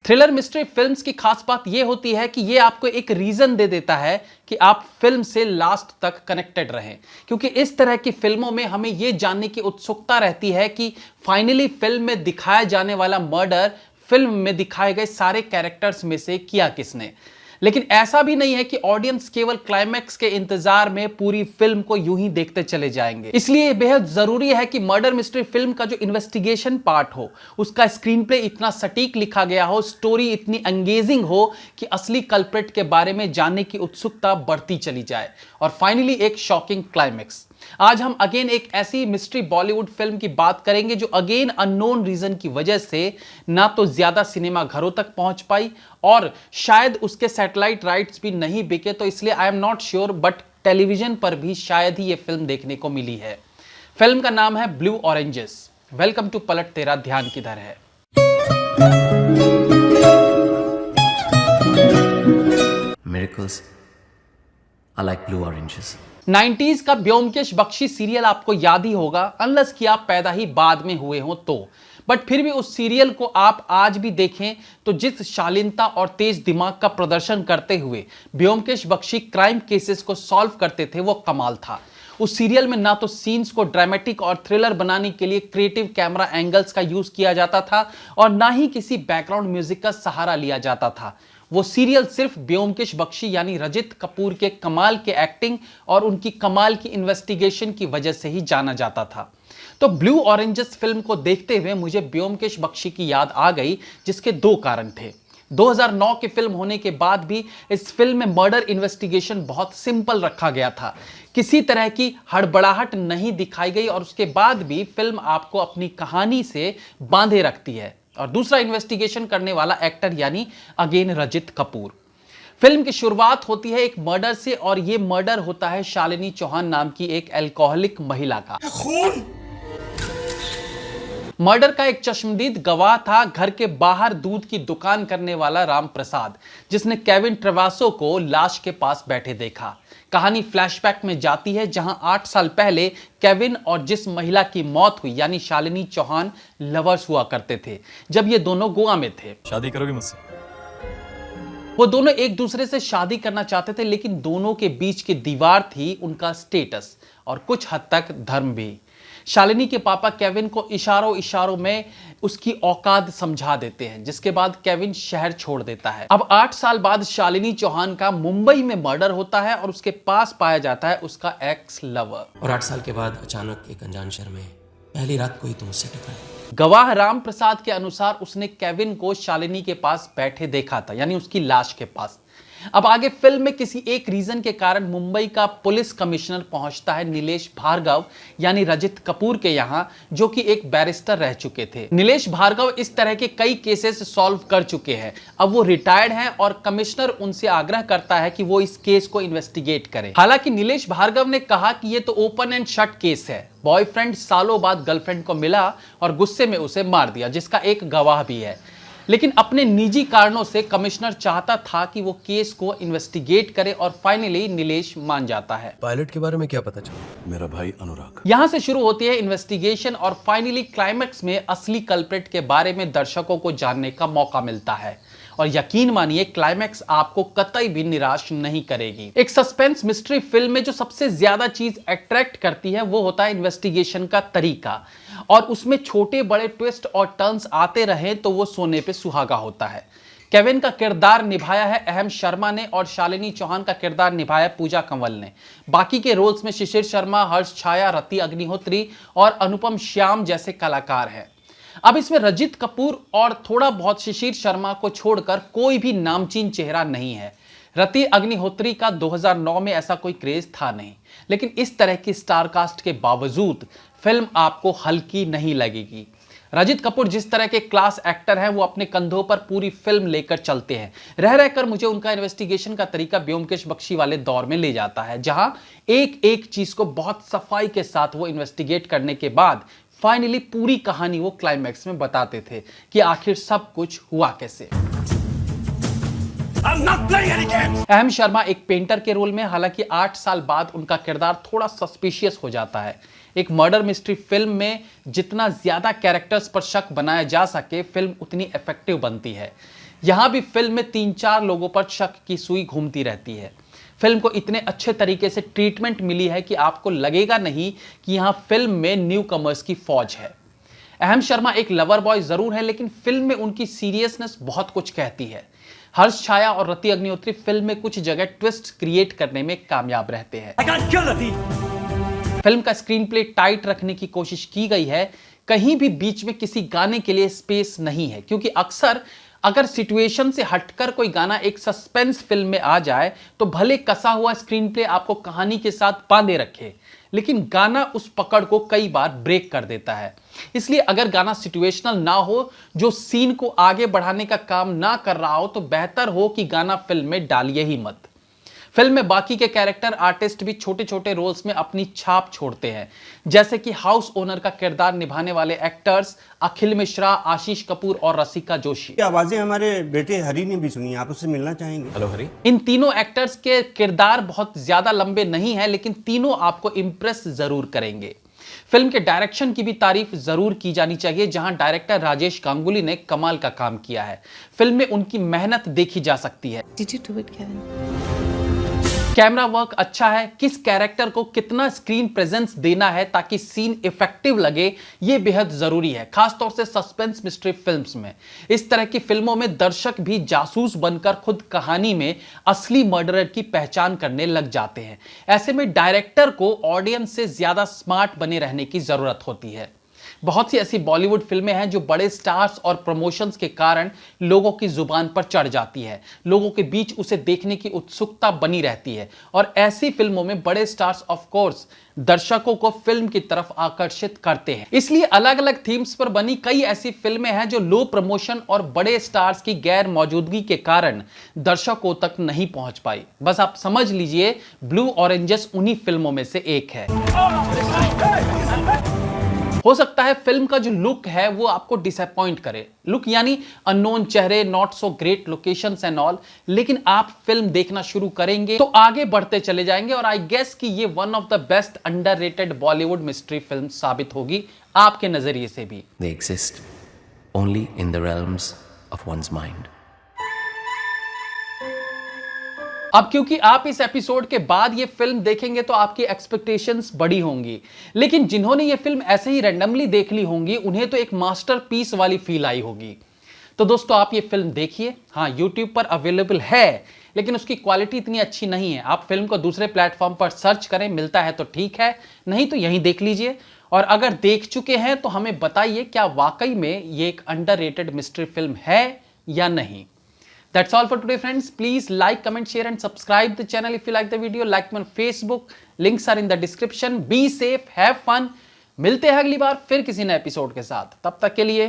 Thriller mystery films की खास बात यह होती है कि ये आपको एक रीजन दे देता है कि आप फिल्म से लास्ट तक कनेक्टेड रहें, क्योंकि इस तरह की फिल्मों में हमें यह जानने की उत्सुकता रहती है कि फाइनली फिल्म में दिखाया जाने वाला मर्डर फिल्म में दिखाए गए सारे कैरेक्टर्स में से किया किसने। लेकिन ऐसा भी नहीं है कि ऑडियंस केवल क्लाइमैक्स के इंतजार में पूरी फिल्म को यूं ही देखते चले जाएंगे। इसलिए बेहद जरूरी है कि मर्डर मिस्ट्री फिल्म का जो इन्वेस्टिगेशन पार्ट हो, उसका स्क्रीन प्ले इतना सटीक लिखा गया हो, स्टोरी इतनी एंगेजिंग हो कि असली कल्प्रिट के बारे में जानने की उत्सुकता बढ़ती चली जाए और फाइनली एक शॉकिंग क्लाइमैक्स। आज हम अगेन एक ऐसी मिस्ट्री बॉलीवुड फिल्म की बात करेंगे जो अगेन अननोन रीजन की वजह से ना तो ज्यादा सिनेमा घरों तक पहुंच पाई और शायद उसके सैटेलाइट राइट्स भी नहीं बिके, तो इसलिए I am not sure, but television पर भी शायद ही यह फिल्म देखने को मिली है। फिल्म का नाम है ब्लू ऑरेंजेस। वेलकम टू पलट तेरा ध्यान किधर है। Miracles are like blue oranges. 90s का ब्योमकेश बख्शी सीरियल आपको याद ही होगा, अनलेस कि आप पैदा ही बाद में हुए हो तो। बट फिर भी उस सीरियल को आप आज भी देखें तो जिस शालीनता और तेज दिमाग का प्रदर्शन करते हुए ब्योमकेश बख्शी क्राइम केसेस को सॉल्व करते थे, वो कमाल था। उस सीरियल में ना तो सीन्स को ड्रामेटिक और थ्रिलर बनाने के लिए क्रिएटिव कैमरा एंगल्स का यूज किया जाता था और ना ही किसी बैकग्राउंड म्यूजिक का सहारा लिया जाता था। वो सीरियल सिर्फ ब्योमकेश बख्शी यानी रजित कपूर के कमाल के एक्टिंग और उनकी कमाल की इन्वेस्टिगेशन की वजह से ही जाना जाता था। तो ब्लू ऑरेंजेस फिल्म को देखते हुए मुझे ब्योमकेश बख्शी की याद आ गई, जिसके दो कारण थे। 2009 की फिल्म होने के बाद भी इस फिल्म में मर्डर इन्वेस्टिगेशन बहुत सिंपल रखा गया था, किसी तरह की हड़बड़ाहट नहीं दिखाई गई और उसके बाद भी फिल्म आपको अपनी कहानी से बांधे रखती है। और दूसरा, इन्वेस्टिगेशन करने वाला एक्टर यानी अगेन रजित कपूर। फिल्म की शुरुआत होती है एक मर्डर से और यह मर्डर होता है शालिनी चौहान नाम की एक अल्कोहलिक महिला का। मर्डर का एक चश्मदीद गवाह था घर के बाहर दूध की दुकान करने वाला राम प्रसाद, जिसने केविन ट्रेवासो को लाश के पास बैठे देखा। कहानी फ्लैशबैक में जाती है जहां 8 साल पहले केविन और जिस महिला की मौत हुई यानी शालिनी चौहान लवर्स हुआ करते थे, जब ये दोनों गोवा में थे। शादी करोगे मुझसे? वो दोनों एक दूसरे से शादी करना चाहते थे, लेकिन दोनों के बीच की दीवार थी उनका स्टेटस और कुछ हद तक धर्म भी। शालिनी के पापा केविन को इशारों इशारों में उसकी औकात समझा देते हैं, जिसके बाद केविन शहर छोड़ देता है। अब 8 साल बाद शालिनी चौहान का मुंबई में मर्डर होता है और उसके पास पाया जाता है उसका एक्स लवर। और 8 साल के बाद अचानक एक अनजान शहर में पहली रात को ही तुम उससे टकराए। गवाह राम प्रसाद के अनुसार उसने केविन को शालिनी के पास बैठे देखा था, यानी उसकी लाश के पास। अब आगे फिल्म में किसी एक रीजन के कारण मुंबई का पुलिस कमिश्नर पहुंचता है नीलेश भार्गव यानी रजित कपूर के यहां, जो कि एक बैरिस्टर रह चुके थे। नीलेश भार्गव इस तरह के कई केसेस सॉल्व कर चुके हैं। अब वो रिटायर्ड हैं और कमिश्नर उनसे आग्रह करता है कि वो इस केस को इन्वेस्टिगेट करें। हालांकि नीलेश भार्गव ने कहा कि ये तो ओपन एंड शट केस है, बॉयफ्रेंड सालों बाद गर्लफ्रेंड को मिला और गुस्से में उसे मार दिया, जिसका एक गवाह भी है। लेकिन अपने निजी कारणों से कमिश्नर चाहता था कि वो केस को इन्वेस्टिगेट करे और फाइनली नीलेश मान जाता है। पायलट के बारे में क्या पता चला? मेरा भाई अनुराग। यहां से शुरू होती है इन्वेस्टिगेशन और फाइनली क्लाइमैक्स में असली कल्प्रिट के बारे में दर्शकों को जानने का मौका मिलता है। और यकीन मानिए क्लाइमैक्स आपको कतई भी निराश नहीं करेगी। एक सस्पेंस मिस्ट्री फिल्म में जो सबसे ज्यादा चीज अट्रैक्ट करती है वो होता है इन्वेस्टिगेशन का तरीका, और उसमें छोटे बड़े ट्विस्ट और टर्न्स आते रहे तो वो सोने पे सुहागा होता है। केविन का किरदार निभाया है अहम शर्मा ने और शालिनी चौहान का किरदार निभाया पूजा कंवल ने। बाकी के रोल्स में शिशिर शर्मा, हर्ष छाया, रति अग्निहोत्री और अनुपम श्याम जैसे कलाकार हैं। अब इसमें रजित कपूर और थोड़ा बहुत शिशिर शर्मा को छोड़कर कोई भी नामचीन चेहरा नहीं है। रति अग्निहोत्री का 2009 में ऐसा कोई क्रेज था नहीं, लेकिन इस तरह की स्टार कास्ट के बावजूद फिल्म आपको हल्की नहीं लगेगी। रजित कपूर जिस तरह के क्लास एक्टर हैं वो अपने कंधों पर पूरी फिल्म लेकर चलते हैं। रह रहकर मुझे उनका इन्वेस्टिगेशन का तरीका ब्योमकेश बख्शी वाले दौर में ले जाता है, जहां एक एक चीज को बहुत सफाई के साथ वो इन्वेस्टिगेट करने के बाद फाइनली पूरी कहानी वो क्लाइमैक्स में बताते थे कि आखिर सब कुछ हुआ कैसे। अहम शर्मा एक पेंटर के रोल में, हालांकि 8 साल बाद उनका किरदार थोड़ा सस्पिशियस हो जाता है। एक मर्डर मिस्ट्री फिल्म में जितना ज्यादा कैरेक्टर्स पर शक बनाया जा सके फिल्म उतनी इफेक्टिव बनती है। यहां भी फिल्म में 3-4 लोगों पर शक की सुई घूमती रहती है। फिल्म को इतने अच्छे तरीके से ट्रीटमेंट मिली है कि आपको लगेगा नहीं कि यहां फिल्म में न्यू कमर्स की फौज है। अहम शर्मा एक लवर बॉय जरूर है, लेकिन फिल्म में उनकी सीरियसनेस बहुत कुछ कहती है। हर्ष छाया और रति अग्निहोत्री फिल्म में कुछ जगह ट्विस्ट क्रिएट करने में कामयाब रहते हैं। फिल्म का स्क्रीन प्ले टाइट रखने की कोशिश की गई है, कहीं भी बीच में किसी गाने के लिए स्पेस नहीं है, क्योंकि अक्सर अगर सिचुएशन से हटकर कोई गाना एक सस्पेंस फिल्म में आ जाए तो भले कसा हुआ स्क्रीन प्ले आपको कहानी के साथ बांधे रखे, लेकिन गाना उस पकड़ को कई बार ब्रेक कर देता है। इसलिए अगर गाना सिचुएशनल ना हो, जो सीन को आगे बढ़ाने का काम ना कर रहा हो, तो बेहतर हो कि गाना फिल्म में डालिए ही मत। फिल्म में बाकी के कैरेक्टर आर्टिस्ट भी छोटे छोटे रोल्स में अपनी छाप छोड़ते हैं, जैसे कि हाउस ओनर का किरदार निभाने वाले एक्टर्स अखिल मिश्रा, आशीष कपूर और रसिका जोशी। आवाजें हमारे बेटे हरी ने भी सुनी, आप उससे मिलना चाहेंगे? हेलो हरी। इन तीनों एक्टर्स के किरदार बहुत ज्यादा लंबे नहीं हैं, लेकिन तीनों आपको इंप्रेस जरूर करेंगे। फिल्म के डायरेक्शन की भी तारीफ जरूर की जानी चाहिए, जहां डायरेक्टर राजेश गांगुली ने कमाल का काम किया है। फिल्म में उनकी मेहनत देखी जा सकती है। Did you do it, Kevin? Camera work अच्छा है, किस कैरेक्टर को कितना स्क्रीन प्रेजेंस देना है ताकि सीन इफेक्टिव लगे, यह बेहद जरूरी है, खासतौर से सस्पेंस मिस्ट्री फिल्म्स में। इस तरह की फिल्मों में दर्शक भी जासूस बनकर खुद कहानी में असली मर्डरर की पहचान करने लग जाते हैं। ऐसे में डायरेक्टर को ऑडियंस से ज्यादा स्मार्ट बने रहने की जरूरत होती है। बहुत सी ऐसी बॉलीवुड फिल्में हैं जो बड़े स्टार्स और प्रमोशंस के कारण लोगों की जुबान पर चढ़ जाती है, लोगों के बीच उसे देखने की उत्सुकता बनी रहती है, और ऐसी फिल्मों में बड़े स्टार्स ऑफ कोर्स दर्शकों को फिल्म की तरफ आकर्षित करते हैं। इसलिए अलग अलग थीम्स पर बनी कई ऐसी फिल्में हैं जो लो प्रमोशन और बड़े स्टार्स की गैर मौजूदगी के कारण दर्शकों तक नहीं पहुंच पाई। बस आप समझ लीजिए ब्लू ऑरेंजेस उन्हीं फिल्मों में से एक है। हो सकता है फिल्म का जो लुक है वो आपको डिसअपॉइंट करे, लुक यानी अननोन चेहरे, not so great locations and all, लेकिन आप फिल्म देखना शुरू करेंगे तो आगे बढ़ते चले जाएंगे, और आई गेस कि ये one of the best underrated Bollywood mystery film साबित होगी आपके नजरिए से भी। They exist only in the realms of one's mind. अब क्योंकि आप इस एपिसोड के बाद ये फिल्म देखेंगे तो आपकी एक्सपेक्टेशंस बड़ी होंगी, लेकिन जिन्होंने ये फिल्म ऐसे ही रैंडमली देख ली होंगी उन्हें तो एक मास्टरपीस वाली फील आई होगी। तो दोस्तों आप ये फिल्म देखिए। हाँ, YouTube पर अवेलेबल है, लेकिन उसकी क्वालिटी इतनी अच्छी नहीं है। आप फिल्म को दूसरे प्लेटफॉर्म पर सर्च करें, मिलता है तो ठीक है, नहीं तो यहीं देख लीजिए। और अगर देख चुके हैं तो हमें बताइए क्या वाकई में ये एक अंडररेटेड मिस्ट्री फिल्म है या नहीं। That's all for today, friends. Please like, comment, share and subscribe the channel if you like the video. Like me on Facebook. Links are in the description. Be safe, have fun. मिलते हैं अगली बार फिर किसी नए episode के साथ। तब तक के लिए